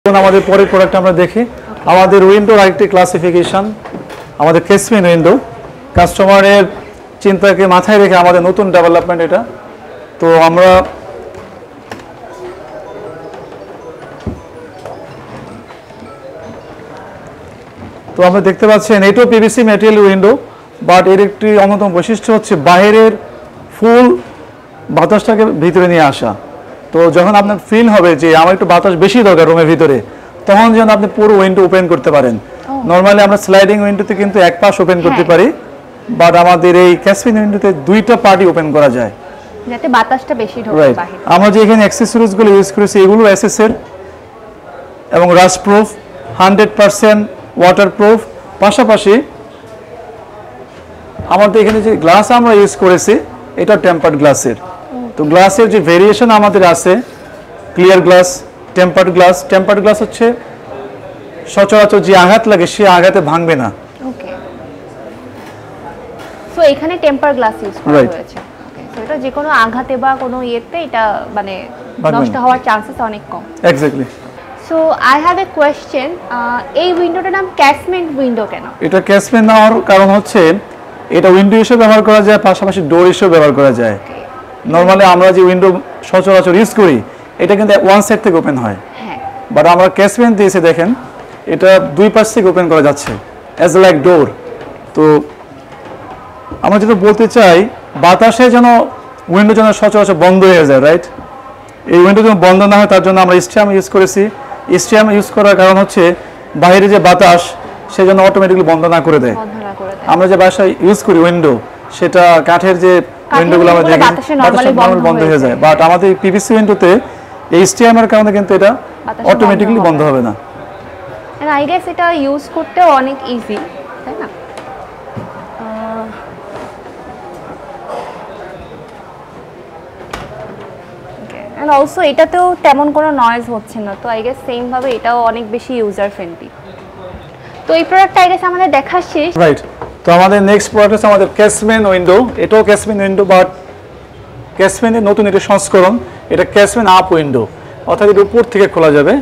আমাদের পরের প্রোডাক্ট আমরা দেখি আমাদের উইন্ডোর আরেকটি ক্লাসিফিকেশন আমাদের কেসমিন উইন্ডো কাস্টমারের চিন্তাকে মাথায় রেখে আমাদের নতুন ডেভেলপমেন্ট এটা তো আমরা দেখতে পাচ্ছেন এটাও পিভিসি ম্যাটেরিয়াল উইন্ডো বাট এর একটি অন্যতম বৈশিষ্ট্য হচ্ছে বাইরের ফুল বাতাসটাকে ভিতরে নিয়ে আসা তো যখন আপনার ফিল হবে যে আমার একটু বাতাস বেশি দরকার রুমের ভিতরে তখন যেন আপনি পুরো উইন্ডো ওপেন করতে পারেন নরমালি আমরা স্লাইডিং উইন্ডোতে কিন্তু এক পাশ ওপেন করতে পারি বাট আমাদের এই ক্যাসমিন উইন্ডোতে দুইটা পার্টই ওপেন করা যায় যাতে বাতাসটা বেশি ঢোকে বাইরে আমরা যে এখানে অ্যাকসেসরিজ গুলো ইউজ করেছি এগুলো এসএসএর এবং রাস্ট প্রুফ 100% ওয়াটারপ্রুফ পাশাপাশি আমাদের এখানে যে গ্লাস আমরা ইউজ করেছি এটা টেম্পারড গ্লাসের তো গ্লাসের যে ভেরিয়েশন আমাদের আছে ক্লিয়ার গ্লাস টেম্পারড গ্লাস হচ্ছে সচরাচর যে আঘাত লাগে সে আঘাতে ভাঙবে না ওকে সো এখানে টেম্পার গ্লাস ইউজ করা হয়েছে ওকে সো এটা যে কোনো আঘাতে বা কোনো ইয়েতে এটা মানে নষ্ট হওয়ার চান্সেস অনেক কম exactly so I have a question এই উইন্ডোটার নাম ক্যাসমেন্ট উইন্ডো কেন এটা ক্যাসমেন্ট নেওয়ার কারণ হচ্ছে এটা উইন্ডো হিসেবে ব্যবহার করা যায় পাশাপাশি ডোর হিসেবে ব্যবহার করা যায় নরমালি আমরা যে উইন্ডো সচরাচর ইউজ করি এটা কিন্তু ওয়ান সাইড থেকে ওপেন হয় হ্যাঁ বাট আমরা ক্যাসমেন্ট দিয়েছি দেখেন এটা দুই পাশ থেকে ওপেন করা যাচ্ছে অ্যাজ লাইক ডোর তো আমরা যেটা বলতে চাই বাতাসে যেন উইন্ডো যেন সচরাচর বন্ধ হয়ে যায় রাইট এই উইন্ডো যেন বন্ধ না হয় তার জন্য আমরা স্টিয়াম ইউজ করেছি স্টিয়াম ইউজ করার কারণ হচ্ছে বাইরে যে বাতাস সে যেন অটোমেটিক্যালি বন্ধ না করে দেয় আমরা যে বাসায় ইউজ করি উইন্ডো সেটা কাঠের যে উইন্ডোগুলো আমরা দেখি বাতাস নরমালি বন্ধ হয়ে যায় বাট আমাদের পিভিসি উইন্ডোতে এই স্টিয়ামের কারণে কিন্তু এটা অটোমেটিক্যালি বন্ধ হবে না এন্ড আই গেস এটা ইউজ করতেও অনেক ইজি তাই না এন্ড অলসো এটাতেও তেমন কোনো নয়েজ হচ্ছে না তো আই গেস সেম ভাবে এটাও অনেক বেশি ইউজার ফ্রেন্ডলি তো এই প্রোডাক্টটা আই গেস আমাদের দেখা শেষ রাইট তো আমাদের নেক্সট প্রোডাক্ট হচ্ছে আমাদের ক্যাসমেন উইন্ডো এটাও ক্যাসমেন উইন্ডো বাট ক্যাসমেনের নতুন একটা সংস্করণ এটা ক্যাসমেন আপ উইন্ডো অর্থাৎ এটা উপর থেকে খোলা যাবে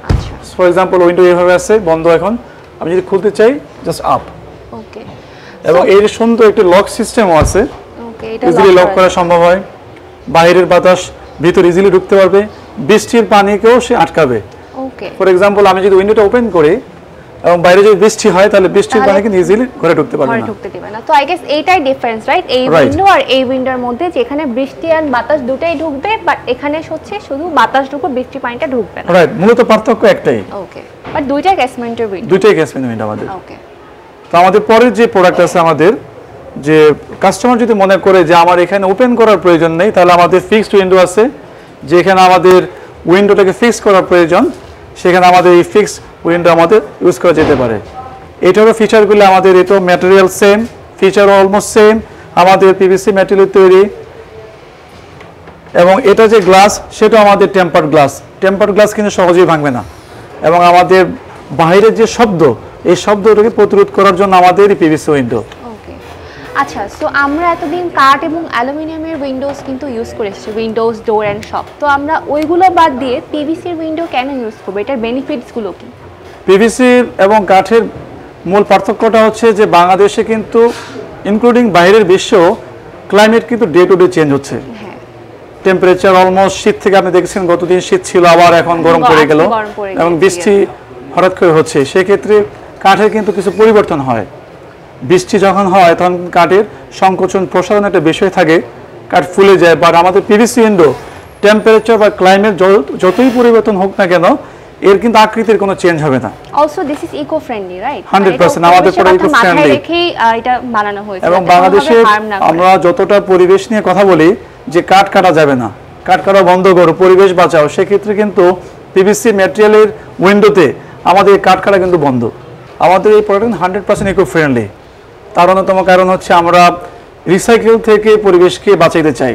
আচ্ছা ফর এক্সাম্পল উইন্ডো এইভাবে আছে বন্ধ এখন আমি যদি খুলতে চাই জাস্ট আপ ওকে এবং এর সুন্দর একটা লক সিস্টেমও আছে ওকে এটা ইজিলি লক করা সম্ভব হয় বাইরের বাতাস ভিতর ইজিলি ঢুকতে পারবে বৃষ্টির পানিকেও সে আটকাবে ওকে ফর এক্সাম্পল আমি যদি উইন্ডোটা ওপেন করি এবং বাইরে যদি বৃষ্টি হয় তাহলে বৃষ্টির পানি কিন্তু ইজিলি ঘরে ঢুকতে পারবে না ঘরে ঢুকতে দিবে না তো আই গেস এইটাই ডিফারেন্স রাইট এই উইন্ডো আর এই উইন্ডোর মধ্যে যেখানে বৃষ্টি আর বাতাস দুটোই ঢুকবে বাট এখানে হচ্ছে শুধু বাতাস ঢুকবে বৃষ্টি পানিটা ঢুকবে না রাইট মূলত পার্থক্য একটাই ওকে বাট দুইটা ক্যাসমেন্টের উইন্ডো দুইটাই ক্যাসমেন্ট উইন্ডো আমাদের ওকে তো আমাদের পরের যে প্রোডাক্ট আছে আমাদের যে কাস্টমার যদি মনে করে যে আমার এখানে ওপেন করার প্রয়োজন নেই তাহলে আমাদের ফিক্সড উইন্ডো আছে যেখানে আমাদের উইন্ডোটাকে ফিক্স করার প্রয়োজন সেখানে আমাদের এই ফিক্স উইন্ডো আমাদের ইউজ করা যেতে পারে এটারও ফিচারগুলো আমাদের এটাও ম্যাটেরিয়াল সেম ফিচারও অলমোস্ট সেম আমাদের পিভিসি ম্যাটেরিয়াল তৈরি এবং এটা যে গ্লাস সেটা আমাদের টেম্পারড গ্লাস কিন্তু সহজেই ভাঙবে না এবং আমাদের বাইরের যে শব্দ এই শব্দটাকে প্রতিরোধ করার জন্য আমাদের এই পিভিসি উইন্ডো ওকে আচ্ছা সো আমরা এতদিন কাঠ এবং অ্যালুমিনিয়ামের উইন্ডোজ কিন্তু ইউজ করে এসেছি উইন্ডোজ ডোর অ্যান্ড সব তো আমরা ওইগুলো বাদ দিয়ে পিভিসির উইন্ডো কেন ইউজ করবো এটার বেনিফিটসগুলো কি পিভিসি এবং কাঠের মূল পার্থক্যটা হচ্ছে যে বাংলাদেশে কিন্তু ইনক্লুডিং বাইরের বিশ্ব ক্লাইমেট কিন্তু ডে টু ডে চেঞ্জ হচ্ছে টেম্পারেচার অলমোস্ট শীত থেকে আপনি দেখেছেন গতদিন শীত ছিল আবার এখন গরম পড়ে গেল এবং বৃষ্টি হঠাৎ করে হচ্ছে সেক্ষেত্রে কাঠের কিন্তু কিছু পরিবর্তন হয় বৃষ্টি যখন হয় তখন কাঠের সংকোচন প্রসারণ একটা বিষয় থাকে কাঠ ফুলে যায় বাট আমাদের পিভিসি উইন্ডো টেম্পারেচার বা ক্লাইমেট যতই পরিবর্তন হোক না কেন এর কিন্তু আকৃতির কোনো চেঞ্জ হবে না also this is eco friendly right 100% আমাদের পুরো ইকো ফ্রেন্ডলি এটা বানানো হয়েছে এবং বাংলাদেশে আমরা যতটা পরিবেশ নিয়ে কথা বলি যে কাঠ কাটা যাবে না কাঠ কাটা বন্ধ করো পরিবেশ বাঁচাও সেক্ষেত্রে কিন্তু পিভিসি ম্যাটেরিয়ালের উইন্ডোতে আমাদের কাঠ কাটা কিন্তু বন্ধ আমাদের এই প্রোডাক্ট 100% ইকো ফ্রেন্ডলি তার অন্যতম কারণ হচ্ছে আমরা রিসাইকেল থেকে পরিবেশকে বাঁচাইতে চাই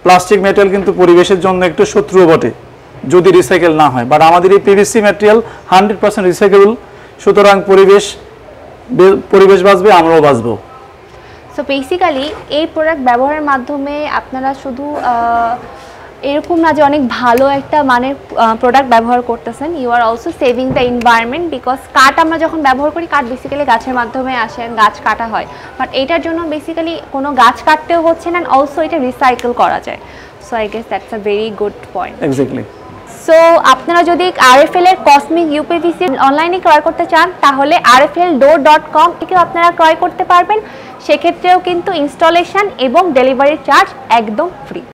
প্লাস্টিক মেটেরিয়াল কিন্তু পরিবেশের জন্য একটু শত্রুও বটে যদি রিসাইকেল না হয় বাট আমাদের এই পিভিসি ম্যাটেরিয়াল 100% রিসাইকেবল সুতরাং পরিবেশ বাঁচবে আমরাও বাঁচবো সো বেসিক্যালি এই প্রোডাক্ট ব্যবহারের মাধ্যমে আপনারা শুধু এরকম না যে অনেক ভালো একটা মানের প্রোডাক্ট ব্যবহার করতেছেন, you are also saving the environment, because কাঠ আমরা যখন ব্যবহার করি, কাঠ বেসিক্যালি গাছের মাধ্যমে আসে, গাছ কাটা হয়, বাট এইটার জন্য বেসিক্যালি কোনো গাছ কাটতেও হচ্ছে না, অলসো এটা রিসাইকেল করা যায়। So I guess that's a very good point. Exactly. So আপনারা যদি আরএফএল এর কসমিক ইউপিভিসি অনলাইনে ক্রয় করতে চান, তাহলে rfldoor.com থেকেও আপনারা ক্রয় করতে পারবেন। সেক্ষেত্রেও কিন্তু ইনস্টলেশন এবং ডেলিভারি চার্জ একদম ফ্রি।